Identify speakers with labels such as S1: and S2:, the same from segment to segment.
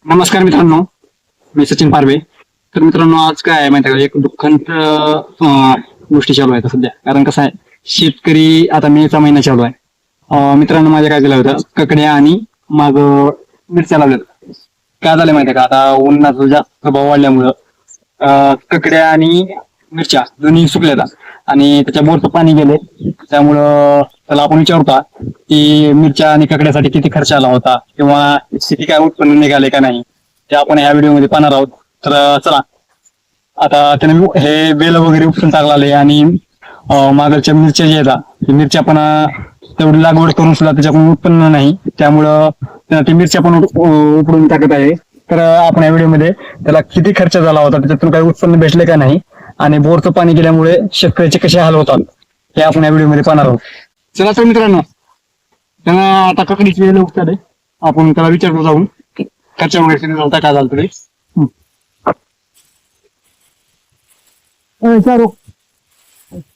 S1: नमस्कार मित्रांनो, मी सचिन पारवे. तर मित्रांनो, आज काय आहे माहिती आहे का, एक दुःखद गोष्टी चालू आहेत सध्या. कारण कसं आहे, शेतकरी आता मेचा महिना चालू आहे. मित्रांनो, माझ्या काय केलं होतं, ककड्या आणि माग मिरच्या लावल्यात. काय झालं माहिती आहे का, आता उन्हाचा जास्त प्रभाव वाढल्यामुळं ककड्या आणि मिरच्या दोन्ही सुकल्यात आणि त्याच्या बोरचं पाणी गेले. त्यामुळं त्याला आपण विचारता की मिरच्या आणि ककड्यासाठी किती खर्च आला होता किंवा किती काय उत्पन्न निघाले का नाही, ते आपण ह्या व्हिडिओमध्ये पाहणार आहोत. तर चला, आता त्याने हे बेल वगैरे उपटून टाकले आणि मागच्या मिरच्या जे आहेत मिरच्या पण तेवढी लागवड करून सुद्धा त्याच्याकडून उत्पन्न नाही. त्यामुळं ते मिरच्या पण उपडून टाकत आहे. तर आपण या व्हिडिओमध्ये त्याला किती खर्च झाला होता, त्याच्यातून काही उत्पन्न भेटले का नाही आणि बोरचं पाणी गेल्यामुळे शेतकऱ्याचे कसे हाल होतात हे आपण या व्हिडिओमध्ये पाहणार आहोत. चला तर मित्रांनो, त्यांना आता ककडीची वेळ उपटले, आपण त्याला विचारतो जाऊन खर्च वगैरे किती झाला, काय झालं तरी. विचारू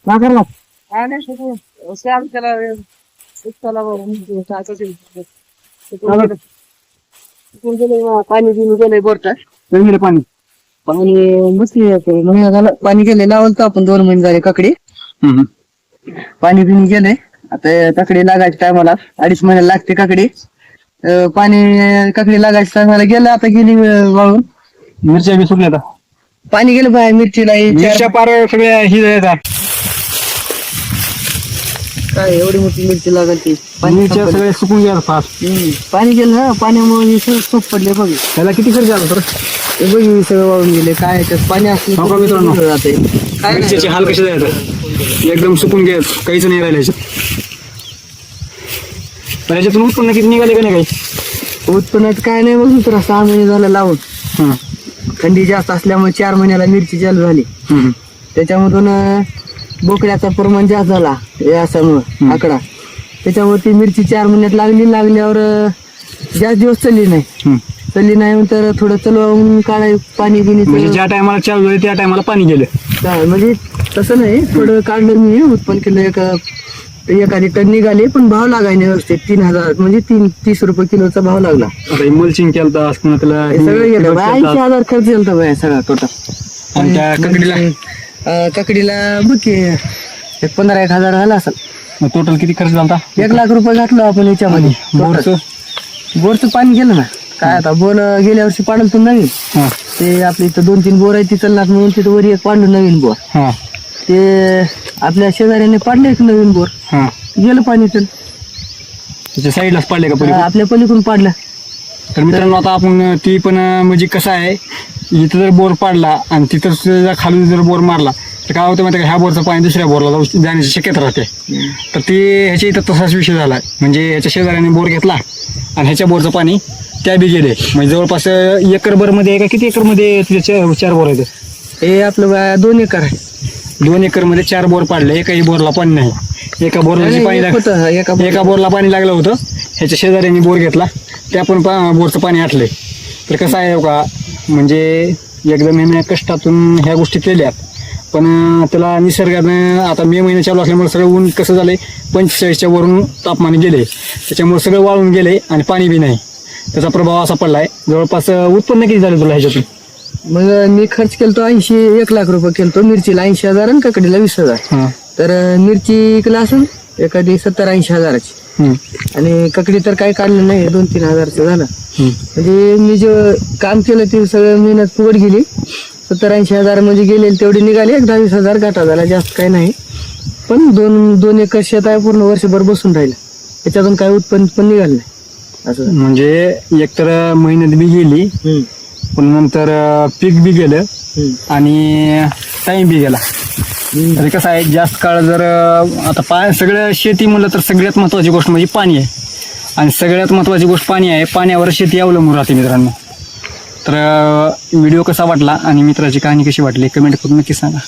S1: काय करला
S2: पाणी बिनी गेलंय बोरचं.
S1: पाणी
S2: पाणी बसली महिना झाला पाणी गेले लावलं तर आपण 2 महिने झाले काकडी. पाणी बिनी गेले. आता काकडी लागायच्या टायमाला 2.5 महिने लागते काकडी. पाणी काकडी लागायच्या टायमाला गेलं, आता गेली वाळून.
S1: मिरच्या बी सुकल्या आता.
S2: पाणी गेलं बाहेर मिरचीला.
S1: मिरच्या पार सगळ्या ही येतात.
S2: काय एवढी मोठी मिरची लागल ती
S1: मिरच्या सगळ्या सुकून गेल्या फास्ट.
S2: पाणी गेलं ना, पाण्यामुळे सूप पडले बघ.
S1: त्याला किती खर्च आला तर
S2: ते बघ सगळं वाळून गेले. काय त्यात पाणी
S1: हो का मित्रांनो?
S2: असलं जाते. काय
S1: मिरच्याचे हाल कसे जातात, एकदम सुकून गेले, काहीच नाही राहिलं याच्यात. पण याच्यातून उत्पन्न किती निघाले का नाही काही?
S2: उत्पन्नात काय नाही बघ मित्र. 6 महिने झालं लावून. थंडी जास्त असल्यामुळे 4 महिन्याला मिरची चालू झाली. त्याच्यामधून बोकड्याचा प्रमाण जास्त झाला याच्यामुळं आकडा. त्याच्यामुळे ती मिरची 4 महिन्यात लागल्यावर जास्त दिवस चालली नाही तर थोडं चलवून काढाय पाणी बिनी.
S1: म्हणजे ज्या टायमाला चालू झाली त्या टायमाला पाणी गेलं.
S2: म्हणजे तसं नाही, थोडं काढलं मी उत्पन्न केलं. एखादी टन निघाली पण भाव लागायला व्यवस्थित. 3000 म्हणजे 30 रुपये किलोचा भाव लागला.
S1: आता मल्चिंग केलं त्याला
S2: सगळं गेलं 80,000 खर्च झाला बाय सगळा टोटल.
S1: आणि त्या
S2: ककडीला बघ की 15,000 झाला असेल.
S1: टोटल किती खर्च झाला?
S2: 1 लाख रुपये घातलो आपण याच्यामध्ये. बोरचं पाणी गेलं ना. काय आता बोर गेल्या वर्षी पाडलं तो नवीन. ते आपल्या इथं 2-3 बोर आहे ती चालणार म्हणून तिथं वर एक पाडलं नवीन बोर. ते आपल्या शेजाऱ्याने पाडले एक नवीन बोर. गेलं पाणी तर
S1: त्याच्या साईडलाच पाडले का?
S2: आपल्या पलीकडून पाडलं.
S1: तर मित्रांनो, आता आपण ती पण म्हणजे कसं आहे, इथं जर बोर पाडला आणि तिथं खालून जर बोर मारला तर काय होतं माहिती का, ह्या बोरचं पाणी दुसऱ्या बोरला जाण्याची शक्यता राहते. तर ते ह्याच्या इथं तसाच विषय झाला. म्हणजे ह्याच्या शेजाऱ्याने बोर घेतला आणि ह्याच्या बोरचं पाणी त्या बी गेले. म्हणजे जवळपास एकरभर मध्ये का किती एकरमध्ये तुझ्या 4 बोर आहेत?
S2: हे आपलं 2 एकर आहे.
S1: 2 एकरमध्ये 4 बोर पाडले. एकाही बोरला पाणी नाही. एका बोरला एका बोरला पाणी लागलं होतं. ह्याच्या शेजाऱ्यांनी बोर घेतला, त्या पण बोरचं पाणी आटलंय. तर कसं आहे का, म्हणजे एकदम ह्याने कष्टातून ह्या गोष्टी केल्यात. पण त्याला निसर्गानं आता मे महिना चालू असल्यामुळे सगळं ऊन कसं झालंय, 45च्या वरून तापमान गेले. त्याच्यामुळे सगळं वाळून गेले आणि पाणी बी नाही. त्याचा प्रभाव असा पडलाय. जवळपास उत्पन्न किती झालं तुला ह्याच्यातून?
S2: मग मी खर्च केलतो 1 लाख रुपये केलतो मिरचीला. 80,000 आणि काकडीला 20,000. तर मिरची इकला असेल एखादी 70-80 हजाराची. आणि काकडी तर काही काढलं नाही, 2-3 हजारचं झालं. म्हणजे मी जे काम केलं ते सगळं मेहनत फुकट गेली. 70-80 हजार म्हणजे गेले तेवढे निघाले. 10-20 हजार घाटा झाला, जास्त काही नाही. पण 2 एकर शेत आहे, पूर्ण वर्षभर बसून राहिलं. त्याच्यातून काही उत्पन्न पण निघालं नाही. असं
S1: म्हणजे एकतर मेहनत बी गेली, पण नंतर पीक बी गेलं आणि टाइम बी गेला. तरी कसं आहे, जास्त काळ जर आता सगळं शेती म्हणलं तर सगळ्यात महत्वाची गोष्ट म्हणजे पाणी आहे. आणि सगळ्यात महत्वाची गोष्ट पाणी आहे. पाण्यावर शेती अवलंबून राहते मित्रांनो. तर व्हिडिओ कसा वाटला आणि मित्राची कहाणी कशी वाटली कमेंट करून नक्की सांगा.